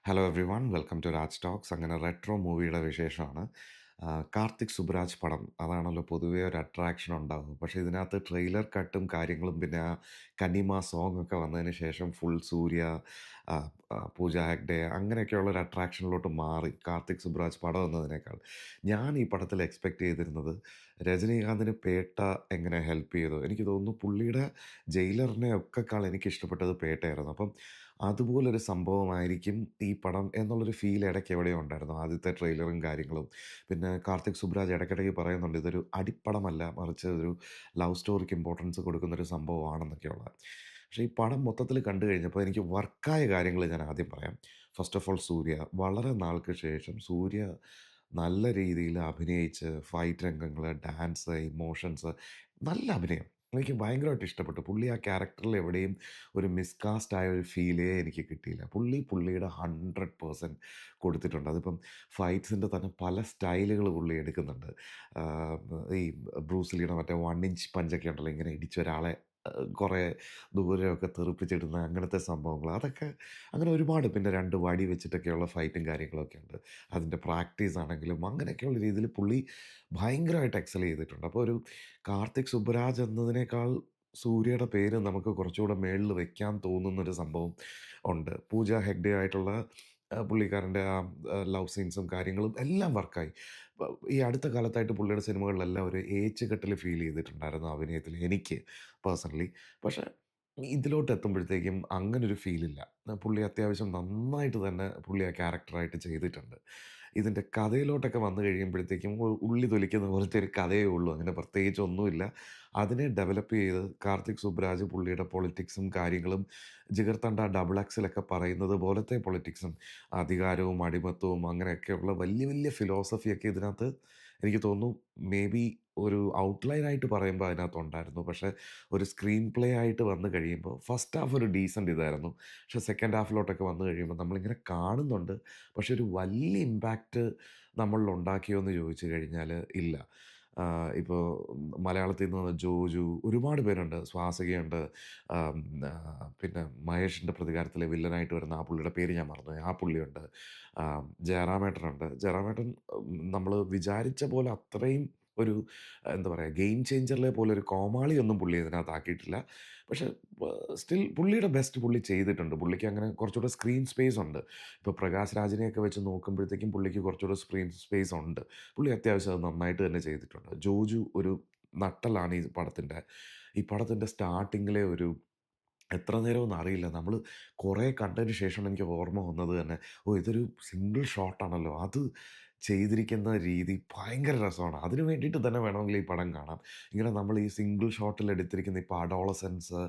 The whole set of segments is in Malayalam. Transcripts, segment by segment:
Hello everyone welcome to Raj talks. അങ്ങനെ റെട്രോ മൂവിയുടെ വിശേഷമാണ്. കാർത്തിക് സുബ്രാജ് പടം അതാണല്ലോ പൊതുവേ ഒരു അട്രാക്ഷൻ ഉണ്ടാകും. പക്ഷേ ഇതിനകത്ത് ട്രെയിലർ കട്ടും കാര്യങ്ങളും പിന്നെ ആ കന്നിമ സോങ് ഒക്കെ വന്നതിന് ശേഷം ഫുൾ സൂര്യ, ആ, പൂജ ഹെഗ്ഡെ അങ്ങനെയൊക്കെയുള്ള ഒരു അട്രാക്ഷനിലോട്ട് മാറി കാർത്തിക് സുബ്രാജ് പടം എന്നതിനേക്കാൾ. ഞാൻ ഈ പടത്തിൽ എക്സ്പെക്റ്റ് ചെയ്തിരുന്നത് രജനീകാന്തിന് പേട്ട എങ്ങനെ ഹെൽപ്പ് ചെയ്തു, എനിക്ക് തോന്നുന്നു പുള്ളിയുടെ ജയിലറിനെ ഒക്കെക്കാൾ എനിക്ക് ഇഷ്ടപ്പെട്ടത് പേട്ടയായിരുന്നു. അപ്പം അതുപോലൊരു സംഭവമായിരിക്കും ഈ പടം എന്നുള്ളൊരു ഫീൽ ഇടയ്ക്ക് എവിടെയോ ഉണ്ടായിരുന്നു. ആദ്യത്തെ ട്രെയിലറും കാര്യങ്ങളും. പിന്നെ കാർത്തിക് സുബ്രാജ് ഇടയ്ക്കിടയ്ക്ക് പറയുന്നുണ്ട് ഇതൊരു അടിപ്പടമല്ല, മറിച്ച് ഒരു ലവ് സ്റ്റോറിക്ക് ഇമ്പോർട്ടൻസ് കൊടുക്കുന്നൊരു സംഭവമാണെന്നൊക്കെയുള്ള. പക്ഷേ ഈ പടം മൊത്തത്തിൽ കണ്ടു കഴിഞ്ഞപ്പോൾ എനിക്ക് വർക്കായ കാര്യങ്ങൾ ഞാൻ ആദ്യം പറയാം. ഫസ്റ്റ് ഓഫ് ഓൾ സൂര്യ. വളരെ നാൾക്ക് ശേഷം സൂര്യ നല്ല രീതിയിൽ അഭിനയിച്ച് ഫൈറ്റ് രംഗങ്ങൾ, ഡാൻസ്, ഇമോഷൻസ്, നല്ല അഭിനയം. എനിക്ക് ഭയങ്കരമായിട്ട് ഇഷ്ടപ്പെട്ടു. പുള്ളി ആ ക്യാരക്ടറിൽ എവിടെയും ഒരു മിസ്കാസ്റ്റ് ആയ ഒരു ഫീലേ എനിക്ക് കിട്ടിയില്ല. പുള്ളിയുടെ 100% കൊടുത്തിട്ടുണ്ട്. അതിപ്പം ഫൈറ്റ്സിൻ്റെ തന്നെ പല സ്റ്റൈലുകൾ പുള്ളി എടുക്കുന്നുണ്ട്. ഈ ബ്രൂസ് ലീയുടെ മറ്റേ 1 ഇഞ്ച് പഞ്ചൊക്കെ ഉണ്ടല്ലോ, ഇങ്ങനെ ഇടിച്ചൊരാളെ കുറേ ദൂരമൊക്കെ തെറിപ്പിച്ചിടുന്ന അങ്ങനത്തെ സംഭവങ്ങൾ. അതൊക്കെ അങ്ങനെ ഒരുപാട്. പിന്നെ 2 വടി വെച്ചിട്ടൊക്കെയുള്ള ഫൈറ്റും കാര്യങ്ങളൊക്കെ ഉണ്ട്. അതിൻ്റെ പ്രാക്ടീസ് ആണെങ്കിലും അങ്ങനെയൊക്കെയുള്ള രീതിയിൽ പുള്ളി ഭയങ്കരമായിട്ട് എക്സൽ ചെയ്തിട്ടുണ്ട്. അപ്പോൾ ഒരു കാർത്തിക് സുബ്രാജ് എന്നതിനേക്കാൾ സൂര്യയുടെ പേര് നമുക്ക് കുറച്ചുകൂടെ മേളിൽ വെക്കാൻ തോന്നുന്നൊരു സംഭവം ഉണ്ട്. പൂജ ഹെഗ്ഡെ ആയിട്ടുള്ള പുള്ളിക്കാരൻ്റെ ആ ലവ് സീൻസും കാര്യങ്ങളും എല്ലാം വർക്കായി. ഈ അടുത്ത കാലത്തായിട്ട് പുള്ളിയുടെ സിനിമകളിലെല്ലാം ഒരു ഏച്ചുകെട്ടൽ ഫീൽ ചെയ്തിട്ടുണ്ടായിരുന്നു അഭിനയത്തിൽ എനിക്ക് പേഴ്സണലി. പക്ഷേ ഇതിലോട്ട് എത്തുമ്പോഴത്തേക്കും അങ്ങനൊരു ഫീലില്ല. പുള്ളി അത്യാവശ്യം നന്നായിട്ട് തന്നെ പുള്ളി ആ ക്യാരക്ടറായിട്ട് ചെയ്തിട്ടുണ്ട്. ഇതിൻ്റെ കഥയിലോട്ടൊക്കെ വന്നു കഴിയുമ്പോഴത്തേക്കും ഉള്ളി തൊലിക്കുന്ന പോലത്തെ ഒരു കഥയേ ഉള്ളൂ. അങ്ങനെ പ്രത്യേകിച്ചൊന്നുമില്ല. അതിനെ ഡെവലപ്പ് ചെയ്ത് കാർത്തിക് സുബ്രാജ് പുള്ളിയുടെ പൊളിറ്റിക്സും കാര്യങ്ങളും ജിഗർതണ്ഡ ഡബിൾ എക്സിലൊക്കെ പറയുന്നത് പോലത്തെ പൊളിറ്റിക്സും അധികാരവും അടിമത്തവും അങ്ങനെയൊക്കെയുള്ള വലിയ വലിയ ഫിലോസഫിയൊക്കെ ഇതിനകത്ത് എനിക്ക് തോന്നുന്നു മേ ബി ഒരു ഔട്ട്ലൈനായിട്ട് പറയുമ്പോൾ അതിനകത്തുണ്ടായിരുന്നു. പക്ഷേ ഒരു സ്ക്രീൻ പ്ലേ ആയിട്ട് വന്നു കഴിയുമ്പോൾ ഫസ്റ്റ് ഹാഫ് ഒരു ഡീസൻറ്റ് ഇതായിരുന്നു. പക്ഷേ സെക്കൻഡ് ഹാഫിലോട്ടൊക്കെ വന്നു കഴിയുമ്പോൾ നമ്മളിങ്ങനെ കാണുന്നുണ്ട്. പക്ഷേ ഒരു വലിയ ഇമ്പാക്റ്റ് നമ്മളിൽ ഉണ്ടാക്കിയോ എന്ന് ചോദിച്ചു കഴിഞ്ഞാൽ ഇല്ല. ഇപ്പോൾ മലയാളത്തിൽ നിന്ന് വന്ന ജോജു ഒരുപാട് പേരുണ്ട്. സ്വാസികയുണ്ട്. ആം, പിന്നെ മഹേഷിൻ്റെ പ്രതികാരത്തിലെ വില്ലനായിട്ട് വരുന്ന ആ പുള്ളിയുടെ പേര് ഞാൻ മറന്നുപോയി. ആ പുള്ളിയുണ്ട്. ജയറാമേട്ടനുണ്ട്. ജയറാമേട്ടൻ നമ്മൾ വിചാരിച്ച പോലെ അത്രയും ഒരു എന്താ പറയുക, ഗെയിം ചേഞ്ചറിലെ പോലെ ഒരു കോമാളിയൊന്നും പുള്ളി ഇതിനകത്ത് ആക്കിയിട്ടില്ല. പക്ഷേ സ്റ്റിൽ പുള്ളിയുടെ ബെസ്റ്റ് പുള്ളി ചെയ്തിട്ടുണ്ട്. പുള്ളിക്ക് അങ്ങനെ കുറച്ചുകൂടെ സ്ക്രീൻ സ്പേസ് ഉണ്ട്. ഇപ്പോൾ പ്രകാശ് രാജിനെയൊക്കെ വെച്ച് നോക്കുമ്പോഴത്തേക്കും പുള്ളിക്ക് കുറച്ചുകൂടെ സ്ക്രീൻ സ്പേസ് ഉണ്ട്. പുള്ളി അത്യാവശ്യം അത് നന്നായിട്ട് തന്നെ ചെയ്തിട്ടുണ്ട്. ജോജു ഒരു നട്ടലാണ് ഈ പടത്തിൻ്റെ സ്റ്റാർട്ടിങ്ങിലെ ഒരു എത്ര നേരമെന്ന് അറിയില്ല. നമ്മൾ കുറേ കണ്ടതിന് ശേഷം എനിക്ക് ഓർമ്മ വന്നത് തന്നെ, ഇതൊരു സിംഗിൾ ഷോട്ടാണല്ലോ. അത് ചെയ്തിരിക്കുന്ന രീതി ഭയങ്കര രസമാണ്. അതിന് വേണ്ടിയിട്ട് തന്നെ വേണമെങ്കിൽ ഈ പടം കാണാം. ഇങ്ങനെ നമ്മൾ ഈ സിംഗിൾ ഷോട്ടിൽ എടുത്തിരിക്കുന്ന ഇപ്പോൾ അഡോളസൻസ്,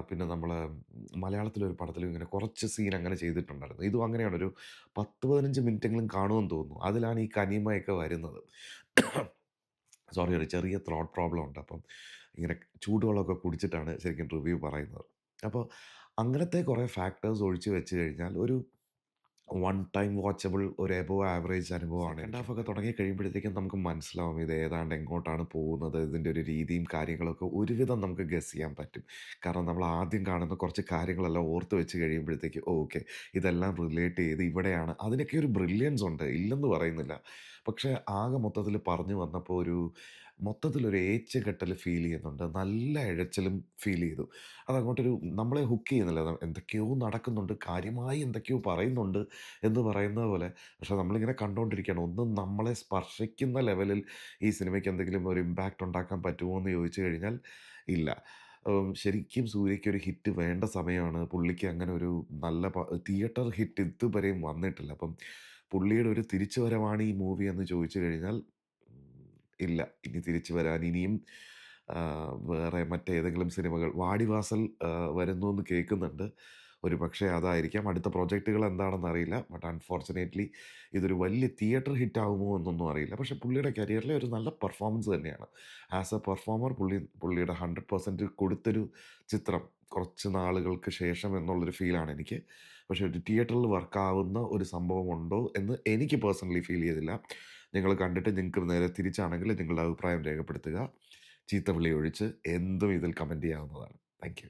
പിന്നെ നമ്മൾ മലയാളത്തിലൊരു പടത്തിലും ഇങ്ങനെ കുറച്ച് സീൻ അങ്ങനെ ചെയ്തിട്ടുണ്ടായിരുന്നു. ഇതും അങ്ങനെയാണ്. ഒരു 10, 15 മിനിറ്റെങ്കിലും കാണുമെന്ന് തോന്നുന്നു. അതിലാണ് ഈ കനിമയൊക്കെ വരുന്നത്. സോറി, ഒരു ചെറിയ ത്രോട്ട് പ്രോബ്ലം ഉണ്ട്. അപ്പം ഇങ്ങനെ ചൂടുവെള്ളമൊക്കെ കുടിച്ചിട്ടാണ് ശരിക്കും റിവ്യൂ പറയുന്നത്. അപ്പോൾ അങ്ങനത്തെ കുറേ ഫാക്ടേഴ്സ് ഒഴിച്ച് വെച്ച് കഴിഞ്ഞാൽ ഒരു വൺ ടൈം വാച്ചബിൾ ഒരു എബോവ് ആവറേജ് അനുഭവമാണ്. സെക്കൻഡ് ഹാഫൊക്കെ തുടങ്ങി കഴിയുമ്പോഴത്തേക്കും നമുക്ക് മനസ്സിലാവും ഇത് ഏതാണ്ട് എങ്ങോട്ടാണ് പോകുന്നത്. ഇതിൻ്റെ ഒരു രീതിയും കാര്യങ്ങളൊക്കെ ഒരുവിധം നമുക്ക് ഗസ് ചെയ്യാൻ പറ്റും. കാരണം നമ്മൾ ആദ്യം കാണുന്ന കുറച്ച് കാര്യങ്ങളെല്ലാം ഓർത്ത് വെച്ച് കഴിയുമ്പോഴത്തേക്ക് ഓക്കെ, ഇതെല്ലാം റിലേറ്റ് ചെയ്ത് ഇവിടെയാണ്. അതിനൊക്കെ ഒരു ബ്രില്യൻസ് ഉണ്ട്, ഇല്ലെന്ന് പറയുന്നില്ല. പക്ഷേ ആകെ മൊത്തത്തിൽ പറഞ്ഞു വന്നപ്പോൾ മൊത്തത്തിലൊരു ഏച്ചുകെട്ടൽ ഫീൽ ചെയ്യുന്നുണ്ട്. നല്ല ഇഴച്ചിലും ഫീൽ ചെയ്തു. അതങ്ങോട്ടൊരു നമ്മളെ ഹുക്ക് ചെയ്യുന്നില്ല. എന്തൊക്കെയോ നടക്കുന്നുണ്ട്, കാര്യമായി എന്തൊക്കെയോ പറയുന്നുണ്ട് എന്ന് പറയുന്നത് പോലെ. പക്ഷെ നമ്മളിങ്ങനെ കണ്ടുകൊണ്ടിരിക്കുകയാണ്. ഒന്നും നമ്മളെ സ്പർശിക്കുന്ന ലെവലിൽ ഈ സിനിമയ്ക്ക് എന്തെങ്കിലും ഒരു ഇമ്പാക്റ്റ് ഉണ്ടാക്കാൻ പറ്റുമോ എന്ന് ചോദിച്ചു കഴിഞ്ഞാൽ ഇല്ല. ശരിക്കും സൂര്യയ്ക്കൊരു ഹിറ്റ് വേണ്ട സമയമാണ്. പുള്ളിക്ക് അങ്ങനെ ഒരു നല്ല തിയേറ്റർ ഹിറ്റ് ഇതുവരെയും വന്നിട്ടില്ല. അപ്പം പുള്ളിയുടെ ഒരു തിരിച്ചുവരവാണ് ഈ മൂവി എന്ന് ചോദിച്ചു കഴിഞ്ഞാൽ ഇല്ല. ഇനി തിരിച്ചു വരാൻ ഇനിയും വേറെ മറ്റേതെങ്കിലും സിനിമകൾ വാടിവാസൽ വരുന്നു എന്ന് കേൾക്കുന്നുണ്ട്. ഒരുപക്ഷേ അതായിരിക്കാം. അടുത്ത പ്രൊജക്റ്റുകൾ എന്താണെന്നറിയില്ല. ബട്ട് അൺഫോർച്യുനേറ്റ്‌ലി ഇതൊരു വലിയ തിയേറ്റർ ഹിറ്റ് ആകുമോ എന്നൊന്നും അറിയില്ല. പക്ഷേ പുള്ളിയുടെ കരിയറിലെ ഒരു നല്ല പെർഫോമൻസ് തന്നെയാണ്. ആസ് എ പെർഫോമർ പുള്ളിയുടെ 100% കൊടുത്തൊരു ചിത്രം കുറച്ച് നാളുകൾക്ക് ശേഷം എന്നുള്ളൊരു ഫീലാണ് എനിക്ക്. പക്ഷേ ഒരു തിയേറ്ററിൽ വർക്കാവുന്ന ഒരു സംഭവമുണ്ടോ എന്ന് എനിക്ക് പേഴ്സണലി ഫീൽ ചെയ്തില്ല. നിങ്ങൾ കണ്ടിട്ട് നിങ്ങൾക്ക് നേരെ തിരിച്ചാണെങ്കിൽ നിങ്ങളുടെ അഭിപ്രായം രേഖപ്പെടുത്തുക. ചീത്തവിളി ഒഴിച്ച് എന്തും ഇതിൽ കമൻറ്റ് ചെയ്യാവുന്നതാണ്. Thank you.